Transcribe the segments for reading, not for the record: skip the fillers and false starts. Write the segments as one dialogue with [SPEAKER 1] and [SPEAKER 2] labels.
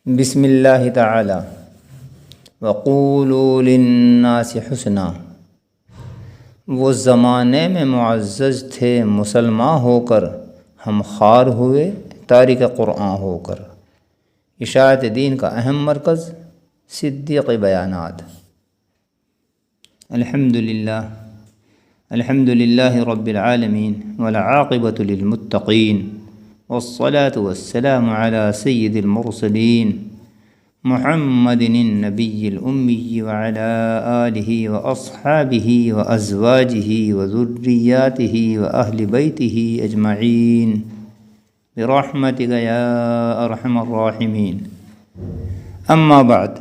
[SPEAKER 1] بسم اللہ تعالی وقولوا للناس حسنا۔ وہ زمانے میں معزز تھے مسلمان ہو کر، ہم خوار ہوئے تارک قرآن ہو کر۔ اشاعت دین کا اہم مرکز صدیق بیانات۔ الحمد للہ رب العالمین والعاقبۃ للمتقین والصلاة والسلام على سید المرسلین محمد النبی الأمی وعلى آلہ واصحابہ وازواجہ وذریاتہ واہل بیتہ اجمعین برحمتک یا ارحم الراحمین۔ اما بعد،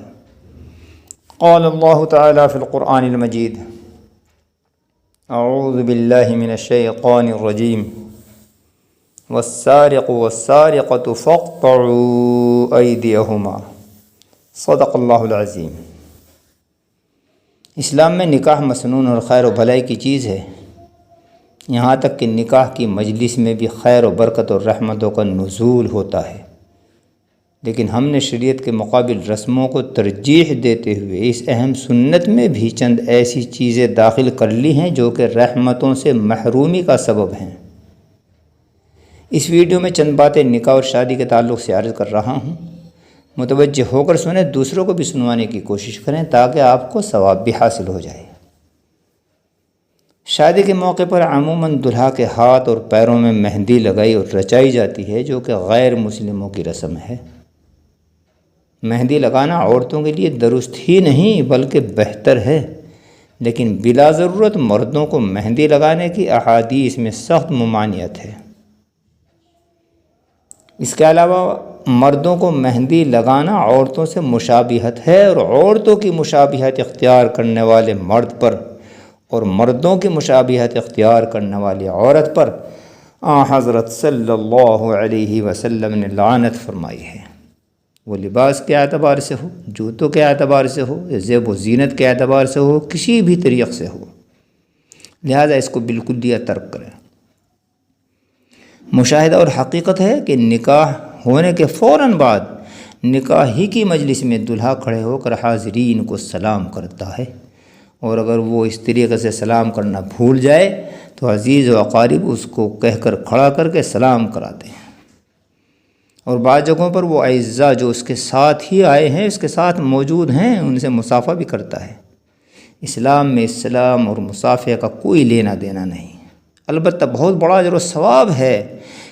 [SPEAKER 1] قال اللہ تعالی فی القرآن المجید: اعوذ باللہ من الشیطان الرجیم، والسارق والسارقة فاقطعوا ایدیہما۔ صدق اللہ العظیم۔ اسلام میں نکاح مسنون اور خیر و بھلائی کی چیز ہے، یہاں تک کہ نکاح کی مجلس میں بھی خیر و برکت اور رحمتوں کا نزول ہوتا ہے، لیکن ہم نے شریعت کے مقابل رسموں کو ترجیح دیتے ہوئے اس اہم سنت میں بھی چند ایسی چیزیں داخل کر لی ہیں جو کہ رحمتوں سے محرومی کا سبب ہیں۔ اس ویڈیو میں چند باتیں نکاح اور شادی کے تعلق سے عرض کر رہا ہوں، متوجہ ہو کر سنیں، دوسروں کو بھی سنوانے کی کوشش کریں تاکہ آپ کو ثواب بھی حاصل ہو جائے۔ شادی کے موقع پر عموماً دلہا کے ہاتھ اور پیروں میں مہندی لگائی اور رچائی جاتی ہے، جو کہ غیر مسلموں کی رسم ہے۔ مہندی لگانا عورتوں کے لیے درست ہی نہیں بلکہ بہتر ہے، لیکن بلا ضرورت مردوں کو مہندی لگانے کی احادیث میں سخت ممانعت ہے۔ اس کے علاوہ مردوں کو مہندی لگانا عورتوں سے مشابہت ہے، اور عورتوں کی مشابہت اختیار کرنے والے مرد پر اور مردوں کی مشابہت اختیار کرنے والی عورت پر حضرت صلی اللہ علیہ وسلم نے لعنت فرمائی ہے۔ وہ لباس کے اعتبار سے ہو، جوتوں کے اعتبار سے ہو، یا زیب و زینت کے اعتبار سے ہو، کسی بھی طریق سے ہو، لہذا اس کو بالکل دیا ترک کریں۔ مشاہدہ اور حقیقت ہے کہ نکاح ہونے کے فوراً بعد نکاح ہی کی مجلس میں دلہا کھڑے ہو کر حاضرین کو سلام کرتا ہے، اور اگر وہ اس طریقے سے سلام کرنا بھول جائے تو عزیز و اقارب اس کو کہہ کر کھڑا کر کے سلام کراتے ہیں، اور بعض جگہوں پر وہ اعزاء جو اس کے ساتھ ہی آئے ہیں، اس کے ساتھ موجود ہیں، ان سے مصافحہ بھی کرتا ہے۔ اسلام میں اسلام اور مصافحہ کا کوئی لینا دینا نہیں، البتہ بہت بڑا اجر و ثواب ہے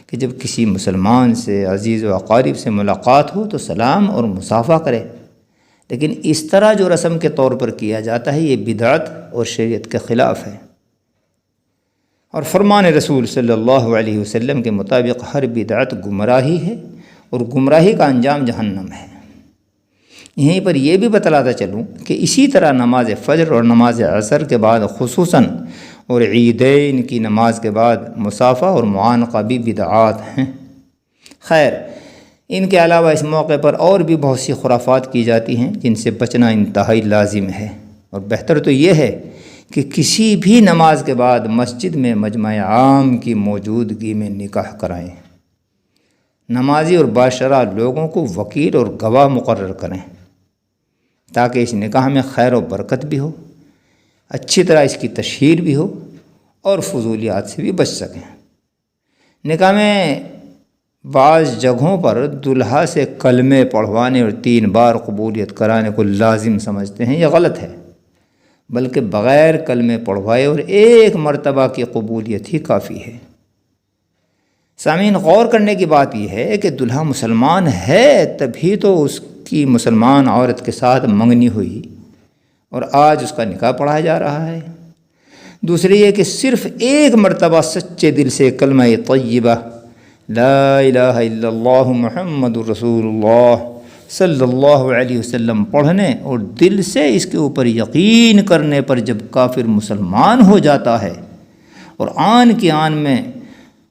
[SPEAKER 1] کہ جب کسی مسلمان سے، عزیز و اقارب سے ملاقات ہو تو سلام اور مصافحہ کرے، لیکن اس طرح جو رسم کے طور پر کیا جاتا ہے یہ بدعت اور شریعت کے خلاف ہے، اور فرمان رسول صلی اللہ علیہ وسلم کے مطابق ہر بدعت گمراہی ہے، اور گمراہی کا انجام جہنم ہے۔ یہیں پر یہ بھی بتلاتا چلوں کہ اسی طرح نماز فجر اور نماز عصر کے بعد خصوصاً اور عیدین کی نماز کے بعد مصافحہ اور معانقہ بھی بدعات ہیں۔ خیر، ان کے علاوہ اس موقع پر اور بھی بہت سی خرافات کی جاتی ہیں جن سے بچنا انتہائی لازم ہے، اور بہتر تو یہ ہے کہ کسی بھی نماز کے بعد مسجد میں مجمع عام کی موجودگی میں نکاح کرائیں، نمازی اور باشرہ لوگوں کو وکیل اور گواہ مقرر کریں تاکہ اس نکاح میں خیر و برکت بھی ہو، اچھی طرح اس کی تشہیر بھی ہو، اور فضولیات سے بھی بچ سکیں۔ نکاح میں بعض جگہوں پر دلہا سے کلمے پڑھوانے اور 3 بار قبولیت کرانے کو لازم سمجھتے ہیں، یہ غلط ہے، بلکہ بغیر کلمے پڑھوائے اور 1 مرتبہ کی قبولیت ہی کافی ہے۔ سامعین، غور کرنے کی بات یہ ہے کہ دلہا مسلمان ہے تبھی تو اس کی مسلمان عورت کے ساتھ منگنی ہوئی اور آج اس کا نکاح پڑھایا جا رہا ہے۔ دوسری یہ کہ صرف 1 مرتبہ سچے دل سے کلمہ طیبہ لا الہ الا اللہ محمد رسول اللہ صلی اللہ علیہ وسلم پڑھنے اور دل سے اس کے اوپر یقین کرنے پر جب کافر مسلمان ہو جاتا ہے اور آن کی آن میں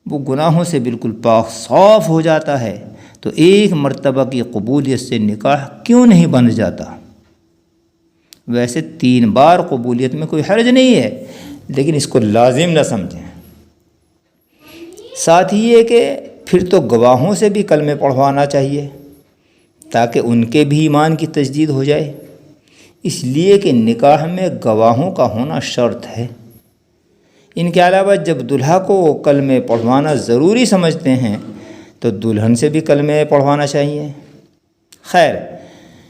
[SPEAKER 1] وہ گناہوں سے بالکل پاک صاف ہو جاتا ہے تو 1 مرتبہ کی قبولیت سے نکاح کیوں نہیں بن جاتا؟ ویسے 3 بار قبولیت میں کوئی حرج نہیں ہے، لیکن اس کو لازم نہ سمجھیں۔ ساتھ ہی یہ کہ پھر تو گواہوں سے بھی کلمے پڑھوانا چاہیے تاکہ ان کے بھی ایمان کی تجدید ہو جائے، اس لیے کہ نکاح میں گواہوں کا ہونا شرط ہے۔ ان کے علاوہ جب دلہا کو کلمے پڑھوانا ضروری سمجھتے ہیں تو دلہن سے بھی کلمے پڑھوانا چاہیے۔ خیر،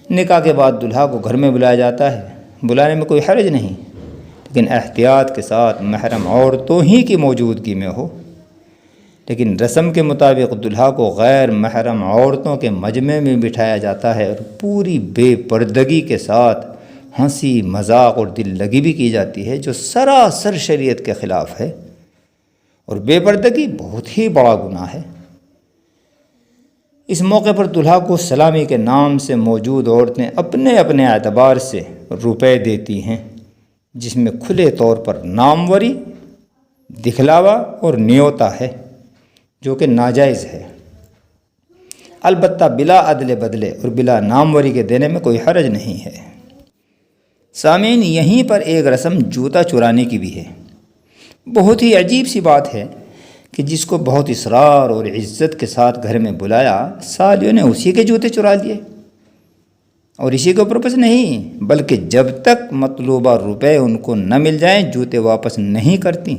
[SPEAKER 1] نکاح کے بعد دلہا کو گھر میں بلایا جاتا ہے، بلانے میں کوئی حرج نہیں، لیکن احتیاط کے ساتھ محرم عورتوں ہی کی موجودگی میں ہو۔ لیکن رسم کے مطابق دلہا کو غیر محرم عورتوں کے مجمع میں بٹھایا جاتا ہے اور پوری بے پردگی کے ساتھ ہنسی مذاق اور دل لگی بھی کی جاتی ہے، جو سراسر شریعت کے خلاف ہے، اور بے پردگی بہت ہی بڑا گناہ ہے۔ اس موقع پر دلہا کو سلامی کے نام سے موجود عورتیں اپنے اپنے اعتبار سے روپے دیتی ہیں، جس میں کھلے طور پر ناموری، دکھلاوا اور نیوتا ہے، جو کہ ناجائز ہے۔ البتہ بلا عدل بدلے اور بلا ناموری کے دینے میں کوئی حرج نہیں ہے۔ سامعین، یہیں پر ایک رسم جوتا چرانے کی بھی ہے۔ بہت ہی عجیب سی بات ہے کہ جس کو بہت اصرار اور عزت کے ساتھ گھر میں بلایا، سالیوں نے اسی کے جوتے چرا لیے، اور اسی کے اوپر بس نہیں، بلکہ جب تک مطلوبہ روپے ان کو نہ مل جائیں جوتے واپس نہیں کرتی۔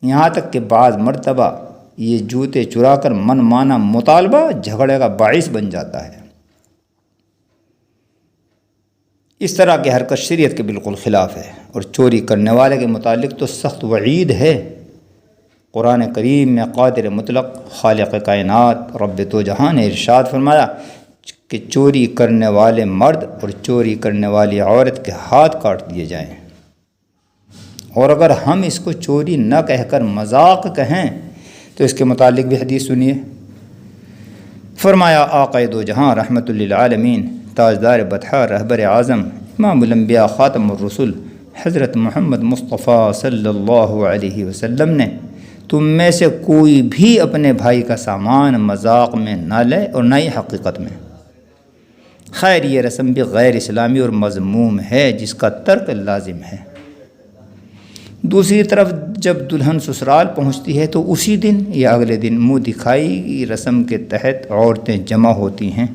[SPEAKER 1] یہاں تک کہ بعض مرتبہ یہ جوتے چرا کر من مانا مطالبہ جھگڑے کا باعث بن جاتا ہے۔ اس طرح کی حرکت شریعت کے بالکل خلاف ہے، اور چوری کرنے والے کے متعلق تو سخت وعید ہے۔ قرآن کریم میں قادر مطلق خالق کائنات رب تو جہاں نے ارشاد فرمایا کہ چوری کرنے والے مرد اور چوری کرنے والی عورت کے ہاتھ کاٹ دیے جائیں۔ اور اگر ہم اس کو چوری نہ کہہ کر مذاق کہیں تو اس کے متعلق بھی حدیث سنیے۔ فرمایا آقا دو جہاں رحمت للعالمین، تاجدار بطحہ، رہبر اعظم، امام الانبیاء، خاتم الرسل، حضرت محمد مصطفیٰ صلی اللہ علیہ وسلم نے تم میں سے کوئی بھی اپنے بھائی کا سامان مذاق میں نہ لے اور نہ ہی حقیقت میں۔ خیر، یہ رسم بھی غیر اسلامی اور مذموم ہے، جس کا ترک لازم ہے۔ دوسری طرف جب دلہن سسرال پہنچتی ہے تو اسی دن یا اگلے دن منہ دکھائی کی رسم کے تحت عورتیں جمع ہوتی ہیں۔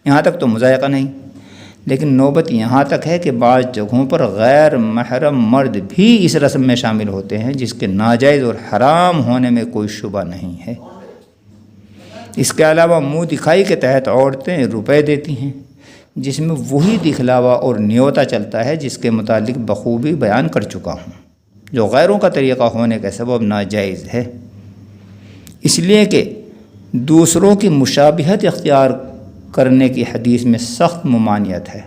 [SPEAKER 1] یہاں تک تو مضائقہ نہیں، لیکن نوبت یہاں تک ہے کہ بعض جگہوں پر غیر محرم مرد بھی اس رسم میں شامل ہوتے ہیں، جس کے ناجائز اور حرام ہونے میں کوئی شبہ نہیں ہے۔ اس کے علاوہ منہ دکھائی کے تحت عورتیں روپے دیتی ہیں، جس میں وہی دکھلاوا اور نیوتا چلتا ہے جس کے متعلق بخوبی بیان کر چکا ہوں، جو غیروں کا طریقہ ہونے کے سبب ناجائز ہے، اس لیے کہ دوسروں کی مشابہت اختیار کرنے کی حدیث میں سخت ممانعت ہے۔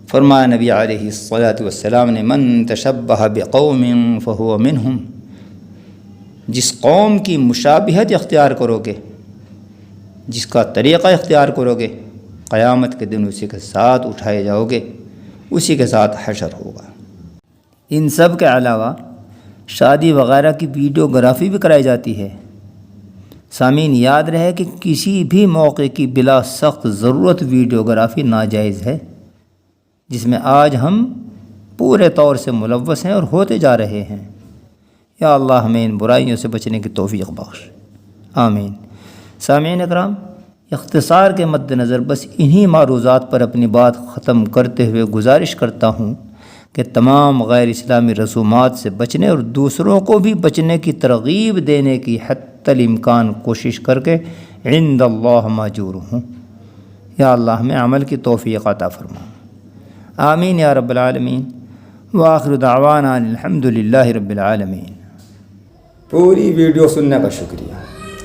[SPEAKER 1] فرمایا نبی علیہ الصلاۃ والسلام نے، من تشبہ بقوم فہو منہم، جس قوم کی مشابہت اختیار کرو گے، جس کا طریقہ اختیار کرو گے، قیامت کے دن اسی کے ساتھ اٹھائے جاؤ گے، اسی کے ساتھ حشر ہوگا۔ ان سب کے علاوہ شادی وغیرہ کی ویڈیوگرافی بھی کرائی جاتی ہے۔ سامعین، یاد رہے کہ کسی بھی موقع کی بلا سخت ضرورت ویڈیوگرافی ناجائز ہے، جس میں آج ہم پورے طور سے ملوث ہیں اور ہوتے جا رہے ہیں۔ یا اللہ ہمیں ان برائیوں سے بچنے کی توفیق بخش، آمین۔ سامعین اکرام، اختصار کے مد نظر بس انہی معروضات پر اپنی بات ختم کرتے ہوئے گزارش کرتا ہوں کہ تمام غیر اسلامی رسومات سے بچنے اور دوسروں کو بھی بچنے کی ترغیب دینے کی حتی الامکان کوشش کر کے عند اللہ ماجور ہوں۔ یا اللہ ہمیں عمل کی توفیق عطا فرما، آمین یا رب العالمین۔ وآخر دعوانا الحمد للہ رب العالمین۔
[SPEAKER 2] پوری ویڈیو سننے کا شکریہ،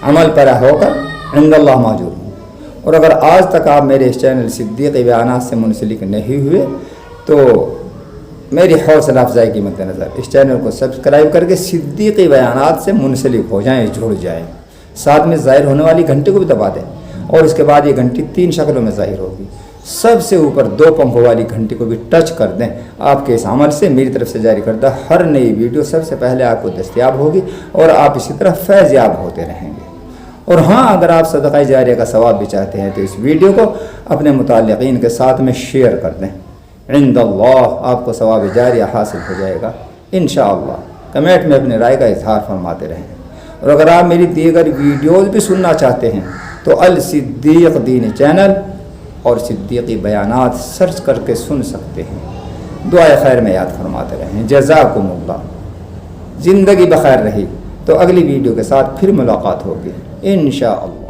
[SPEAKER 2] عمل پیرا ہو کر عند اللہ ماجور ہوں۔ اور اگر آج تک آپ میرے اس چینل صدیقی بیانات سے منسلک نہیں ہوئے تو میری حوصلہ افزائی کی مد نظر اس چینل کو سبسکرائب کر کے صدیقی بیانات سے منسلک ہو جائیں، جڑ جائیں۔ ساتھ میں ظاہر ہونے والی گھنٹی کو بھی دبا دیں، اور اس کے بعد یہ گھنٹی 3 شکلوں میں ظاہر ہوگی۔ سب سے اوپر 2 پنکھوں والی گھنٹی کو بھی ٹچ کر دیں۔ آپ کے اس عمل سے میری طرف سے جاری کردہ ہر نئی ویڈیو سب سے پہلے آپ کو دستیاب ہوگی، اور آپ اسی طرح فیض یاب ہوتے رہیں گے۔ اور ہاں، اگر آپ صدقہ جاریہ کا ثواب بھی چاہتے ہیں تو اس ویڈیو کو اپنے متعلقین کے ساتھ میں شیئر کر دیں، عند اللہ آپ کو ثواب جاریہ حاصل ہو جائے گا انشاءاللہ۔ کمنٹ میں اپنے رائے کا اظہار فرماتے رہیں، اور اگر آپ میری دیگر ویڈیوز بھی سننا چاہتے ہیں تو الصدیق دین چینل اور صدیقی بیانات سرچ کر کے سن سکتے ہیں۔ دعائے خیر میں یاد فرماتے رہیں۔ جزاکم اللہ۔ زندگی بخیر رہی تو اگلی ویڈیو کے ساتھ پھر ملاقات ہوگی انشاءاللہ۔